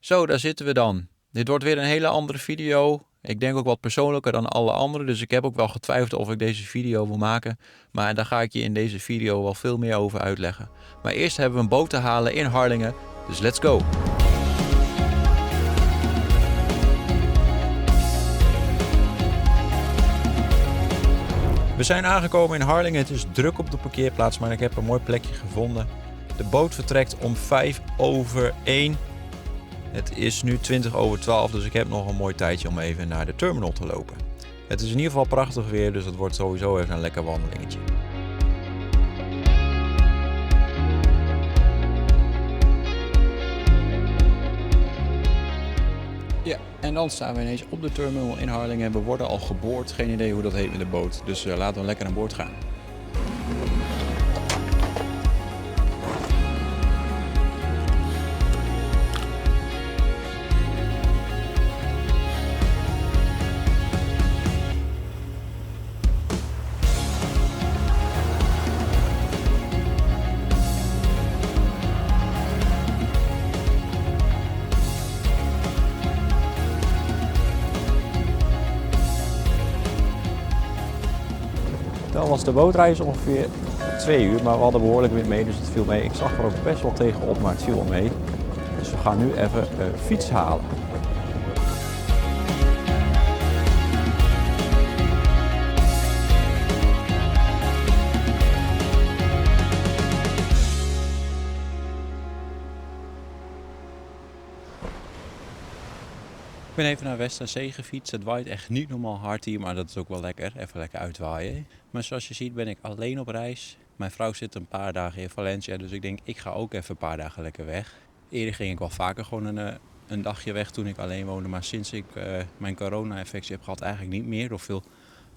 Zo, daar zitten we dan. Dit wordt weer een hele andere video. Ik denk ook wat persoonlijker dan alle andere. Dus ik heb ook wel getwijfeld of ik deze video wil maken. Maar daar ga ik je in deze video wel veel meer over uitleggen. Maar eerst hebben we een boot te halen in Harlingen. Dus let's go! We zijn aangekomen in Harlingen. Het is druk op de parkeerplaats, maar ik heb een mooi plekje gevonden. De boot vertrekt om 1:05. Het is nu 11:20, dus ik heb nog een mooi tijdje om even naar de terminal te lopen. Het is in ieder geval prachtig weer, dus het wordt sowieso even een lekker wandelingetje. Ja, en dan staan we ineens op de terminal in Harlingen. We worden al geboord, geen idee hoe dat heet met de boot. Dus laten we lekker aan boord gaan. Dan was de bootreis ongeveer 2 uur, maar we hadden behoorlijk wind mee, dus het viel mee. Ik zag er ook best wel tegenop, maar het viel wel mee. Dus we gaan nu even fiets halen. Ik ben even naar Westerzee gefietst. Het waait echt niet normaal hard hier, maar dat is ook wel lekker. Even lekker uitwaaien. Maar zoals je ziet ben ik alleen op reis. Mijn vrouw zit een paar dagen in Valencia, dus ik denk ik ga ook even een paar dagen lekker weg. Eerder ging ik wel vaker gewoon een dagje weg toen ik alleen woonde. Maar sinds ik mijn corona-infectie heb gehad eigenlijk niet meer. Door veel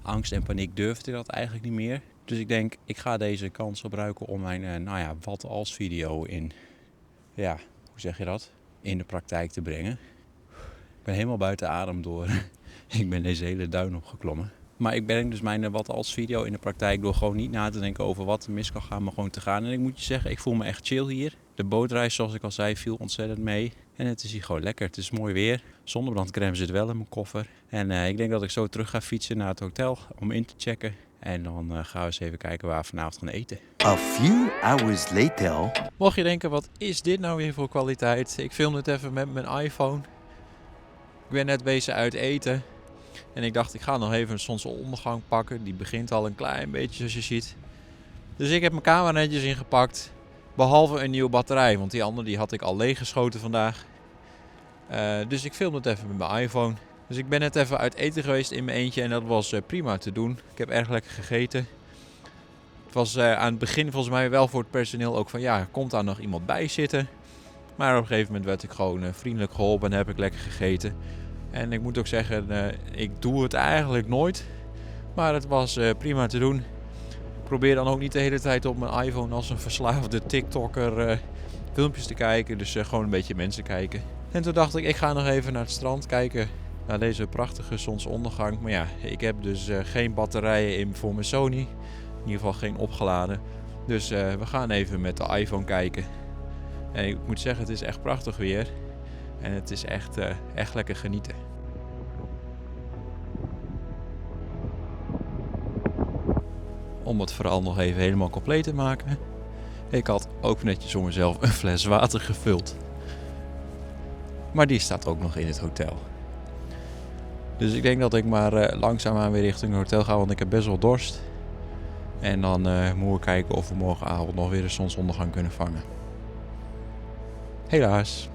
angst en paniek durfde ik dat eigenlijk niet meer. Dus ik denk ik ga deze kans gebruiken om mijn wat als video in de praktijk te brengen. Ik ben helemaal buiten adem door. Ik ben deze hele duin opgeklommen. Maar ik breng dus mijn wat als video in de praktijk door gewoon niet na te denken over wat er mis kan gaan, maar gewoon te gaan. En ik moet je zeggen, ik voel me echt chill hier. De bootreis, zoals ik al zei, viel ontzettend mee. En het is hier gewoon lekker. Het is mooi weer. Zonnebrandcrème zit wel in mijn koffer. En ik denk dat ik zo terug ga fietsen naar het hotel om in te checken. En dan gaan we eens even kijken waar we vanavond gaan eten. A few hours later. Mocht je denken, wat is dit nou weer voor kwaliteit? Ik film het even met mijn iPhone. Ik ben net bezig uit eten. En ik dacht, ik ga nog even een zonsondergang pakken. Die begint al een klein beetje, zoals je ziet. Dus ik heb mijn camera netjes ingepakt. Behalve een nieuwe batterij, want die andere die had ik al leeggeschoten vandaag. Dus ik film het even met mijn iPhone. Dus ik ben net even uit eten geweest in mijn eentje en dat was prima te doen. Ik heb erg lekker gegeten. Het was aan het begin volgens mij wel voor het personeel ook van ja, komt daar nog iemand bij zitten? Maar op een gegeven moment werd ik gewoon vriendelijk geholpen en heb ik lekker gegeten. En ik moet ook zeggen, ik doe het eigenlijk nooit. Maar het was prima te doen. Ik probeer dan ook niet de hele tijd op mijn iPhone als een verslaafde TikToker filmpjes te kijken. Dus gewoon een beetje mensen kijken. En toen dacht ik ga nog even naar het strand kijken. Naar deze prachtige zonsondergang. Maar ja, ik heb dus geen batterijen in voor mijn Sony. In ieder geval geen opgeladen. Dus we gaan even met de iPhone kijken. En ik moet zeggen, het is echt prachtig weer. En het is echt lekker genieten. Om het vooral nog even helemaal compleet te maken. Ik had ook netjes voor mezelf een fles water gevuld. Maar die staat ook nog in het hotel. Dus ik denk dat ik maar langzaamaan weer richting het hotel ga, want ik heb best wel dorst. En dan moeten we kijken of we morgenavond nog weer een zonsondergang kunnen vangen. Helaas.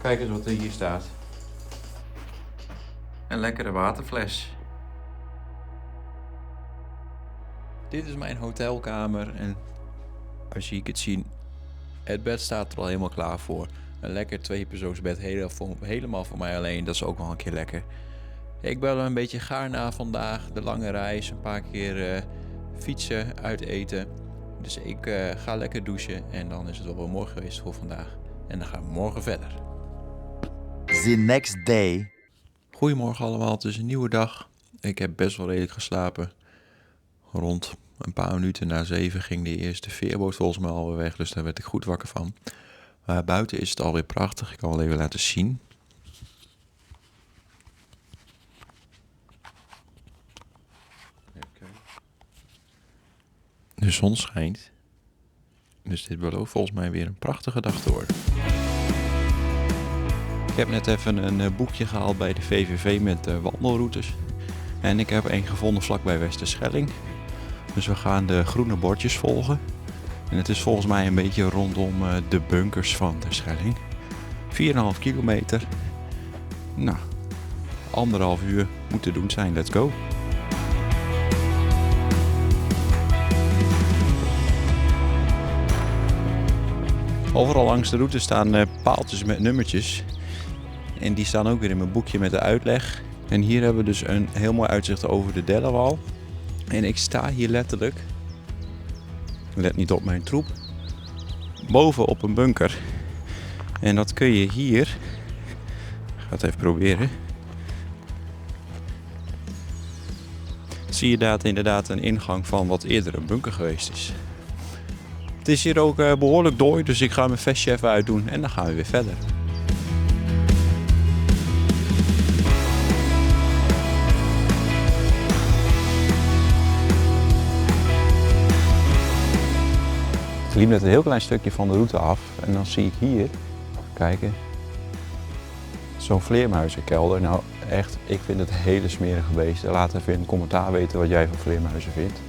Kijk eens wat er hier staat. Een lekkere waterfles. Dit is mijn hotelkamer en als je kunt zien, het bed staat er al helemaal klaar voor. Een lekker 2-persoonsbed, helemaal voor mij alleen, dat is ook nog een keer lekker. Ik ben wel een beetje gaar na vandaag, de lange reis, een paar keer fietsen, uit eten. Dus ik ga lekker douchen en dan is het wel weer mooi geweest voor vandaag. En dan gaan we morgen verder. The next day. Goedemorgen allemaal, het is een nieuwe dag. Ik heb best wel redelijk geslapen. Rond een paar minuten na 7 ging de eerste veerboot volgens mij alweer weg, dus daar werd ik goed wakker van. Maar buiten is het alweer prachtig, ik kan wel even laten zien. De zon schijnt, dus dit belooft volgens mij weer een prachtige dag te worden. Ik heb net even een boekje gehaald bij de VVV met wandelroutes. En ik heb één gevonden vlakbij Westerschelling. Dus we gaan de groene bordjes volgen. En het is volgens mij een beetje rondom de bunkers van de Schelling. 4,5 kilometer. Nou, 1,5 uur moet te doen zijn. Let's go. Overal langs de route staan paaltjes met nummertjes. En die staan ook weer in mijn boekje met de uitleg. En hier hebben we dus een heel mooi uitzicht over de Dellenwal. En ik sta hier letterlijk, let niet op mijn troep, boven op een bunker. En dat kun je hier, ik ga het even proberen. Zie je daar inderdaad een ingang van wat eerder een bunker geweest is. Het is hier ook behoorlijk dooi, dus ik ga mijn vestje even uitdoen en dan gaan we weer verder. Ik liep net een heel klein stukje van de route af en dan zie ik hier, kijken, zo'n vleermuizenkelder. Nou echt, ik vind het hele smerige beesten. Laat even in een commentaar weten wat jij van vleermuizen vindt.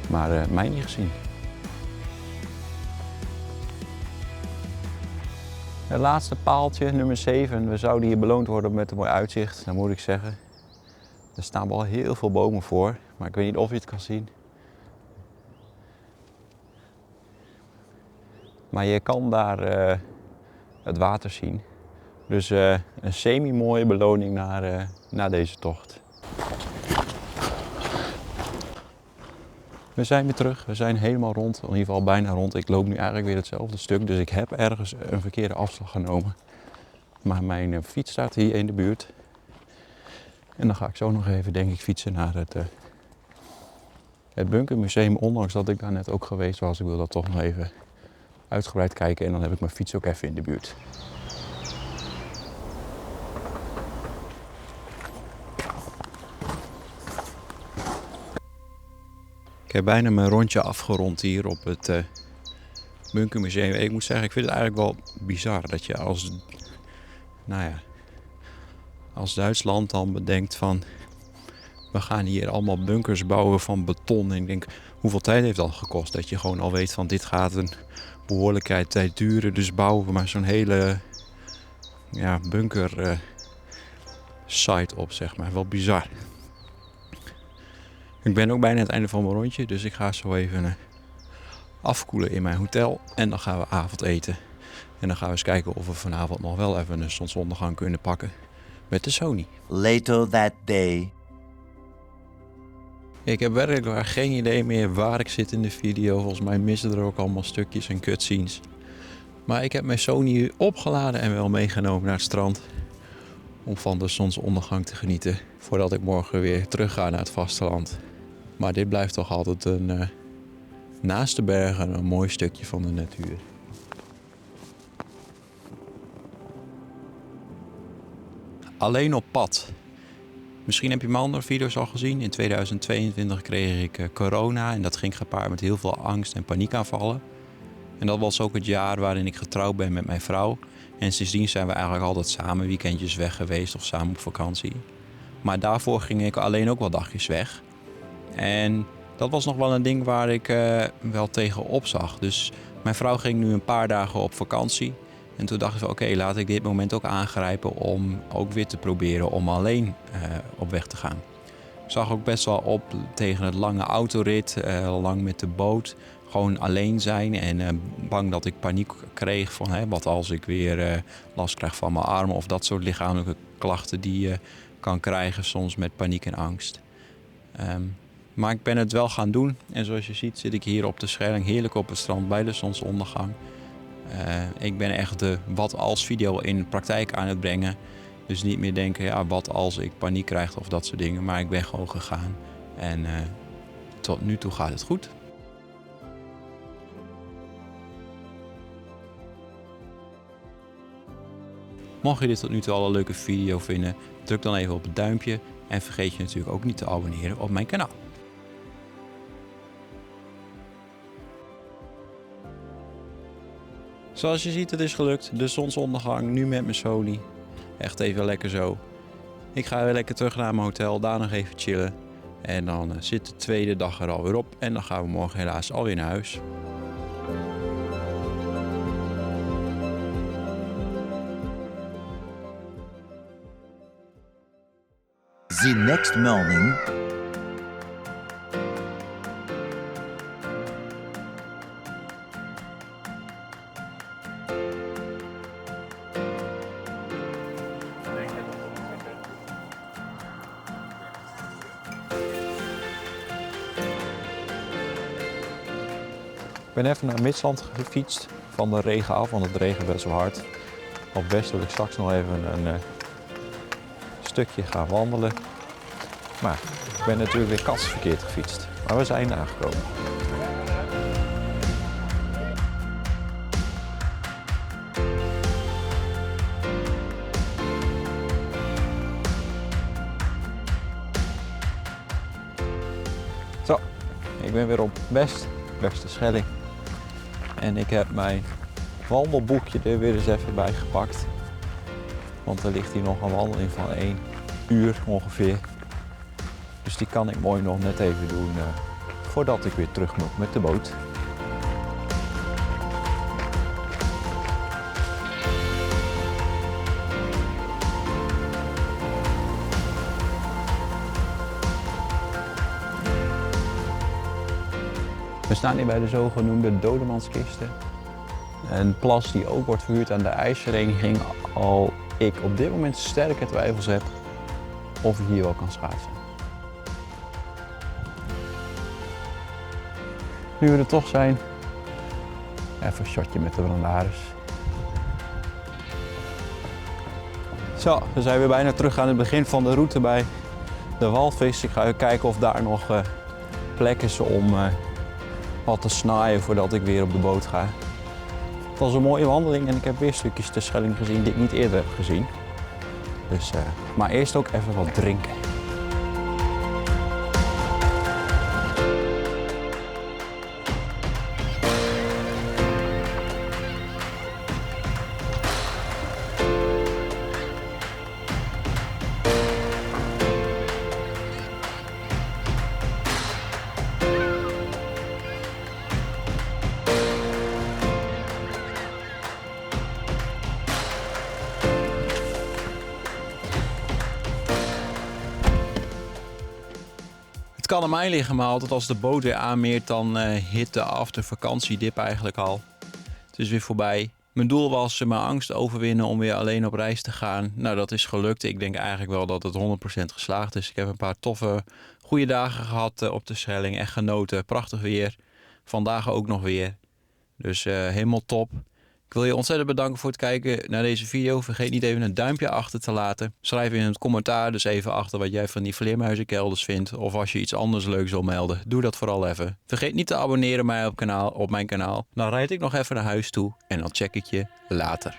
Maar mij niet gezien. Het laatste paaltje, nummer 7. We zouden hier beloond worden met een mooi uitzicht. Dan moet ik zeggen, er staan wel heel veel bomen voor. Maar ik weet niet of je het kan zien. Maar je kan daar het water zien. Dus een semi-mooie beloning naar deze tocht. We zijn weer terug. We zijn helemaal rond. In ieder geval bijna rond. Ik loop nu eigenlijk weer hetzelfde stuk. Dus ik heb ergens een verkeerde afslag genomen. Maar mijn fiets staat hier in de buurt. En dan ga ik zo nog even, denk ik, fietsen naar het Bunkermuseum. Ondanks dat ik daar net ook geweest was. Ik wil dat toch nog even uitgebreid kijken en dan heb ik mijn fiets ook even in de buurt. Ik heb bijna mijn rondje afgerond hier op het Bunkermuseum. Ik moet zeggen, ik vind het eigenlijk wel bizar dat je als Duitsland dan bedenkt van we gaan hier allemaal bunkers bouwen van beton. En ik denk, hoeveel tijd heeft dat gekost? Dat je gewoon al weet van dit gaat een behoorlijke tijd duren. Dus bouwen we maar zo'n hele bunker site op, zeg maar. Wel bizar. Ik ben ook bijna het einde van mijn rondje. Dus ik ga zo even afkoelen in mijn hotel. En dan gaan we avondeten. En dan gaan we eens kijken of we vanavond nog wel even een zonsondergang kunnen pakken met de Sony. Later that day. Ik heb werkelijk geen idee meer waar ik zit in de video. Volgens mij missen er ook allemaal stukjes en cutscenes. Maar ik heb mijn Sony opgeladen en wel meegenomen naar het strand. Om van de zonsondergang te genieten. Voordat ik morgen weer terug ga naar het vasteland. Maar dit blijft toch altijd naast de bergen een mooi stukje van de natuur. Alleen op pad. Misschien heb je mijn andere video's al gezien. In 2022 kreeg ik corona en dat ging gepaard met heel veel angst en paniekaanvallen. En dat was ook het jaar waarin ik getrouwd ben met mijn vrouw. En sindsdien zijn we eigenlijk altijd samen weekendjes weg geweest of samen op vakantie. Maar daarvoor ging ik alleen ook wel dagjes weg. En dat was nog wel een ding waar ik wel tegen opzag. Dus mijn vrouw ging nu een paar dagen op vakantie. En toen dacht ik van oké, laat ik dit moment ook aangrijpen om ook weer te proberen om alleen op weg te gaan. Ik zag ook best wel op tegen het lange autorit, lang met de boot. Gewoon alleen zijn en bang dat ik paniek kreeg van wat als ik weer last krijg van mijn armen of dat soort lichamelijke klachten die je kan krijgen soms met paniek en angst. Maar ik ben het wel gaan doen. En zoals je ziet zit ik hier op de Schelling heerlijk op het strand bij de zonsondergang. Ik ben echt de wat als video in praktijk aan het brengen. Dus niet meer denken, ja, wat als ik paniek krijg of dat soort dingen. Maar ik ben gewoon gegaan. En tot nu toe gaat het goed. Mocht je dit tot nu toe al een leuke video vinden, druk dan even op het duimpje. En vergeet je natuurlijk ook niet te abonneren op mijn kanaal. Zoals je ziet, het is gelukt. De zonsondergang, nu met mijn Sony. Echt even lekker zo. Ik ga weer lekker terug naar mijn hotel, daar nog even chillen. En dan zit de tweede dag er alweer op. En dan gaan we morgen helaas alweer naar huis. The next morning, Ik ben even naar Midsland gefietst van de regen af, want het regent best wel hard. Op best wil ik straks nog even een stukje gaan wandelen. Maar ik ben natuurlijk weer katsverkeerd gefietst. Maar we zijn aangekomen. Zo, ik ben weer op Beste Schelling. En ik heb mijn wandelboekje er weer eens even bij gepakt. Want er ligt hier nog een wandeling van 1 uur ongeveer. Dus die kan ik mooi nog net even doen voordat ik weer terug moet met de boot. We staan hier bij de zogenoemde Dodemanskisten. Een plas die ook wordt verhuurd aan de ijsvereniging, al ik op dit moment sterke twijfels heb of ik hier wel kan schaatsen. Nu we er toch zijn, even een shotje met de brandaris. Zo, we zijn weer bijna terug aan het begin van de route bij de walvis. Ik ga even kijken of daar nog plek is om wat te snaaien voordat ik weer op de boot ga. Het was een mooie wandeling en ik heb weer stukjes de Schelling gezien die ik niet eerder heb gezien. Dus, maar eerst ook even wat drinken. Het kan aan mij liggen, maar altijd als de boot weer aanmeert, dan hit de after vakantiedip eigenlijk al. Het is weer voorbij. Mijn doel was mijn angst overwinnen om weer alleen op reis te gaan. Nou, dat is gelukt. Ik denk eigenlijk wel dat het 100% geslaagd is. Ik heb een paar toffe, goede dagen gehad op de Schelling. Echt genoten. Prachtig weer. Vandaag ook nog weer. Dus helemaal top. Ik wil je ontzettend bedanken voor het kijken naar deze video. Vergeet niet even een duimpje achter te laten. Schrijf in het commentaar dus even achter wat jij van die vleermuizenkelders vindt. Of als je iets anders leuks wil melden, doe dat vooral even. Vergeet niet te abonneren op mijn kanaal. Dan rijd ik nog even naar huis toe en dan check ik je later.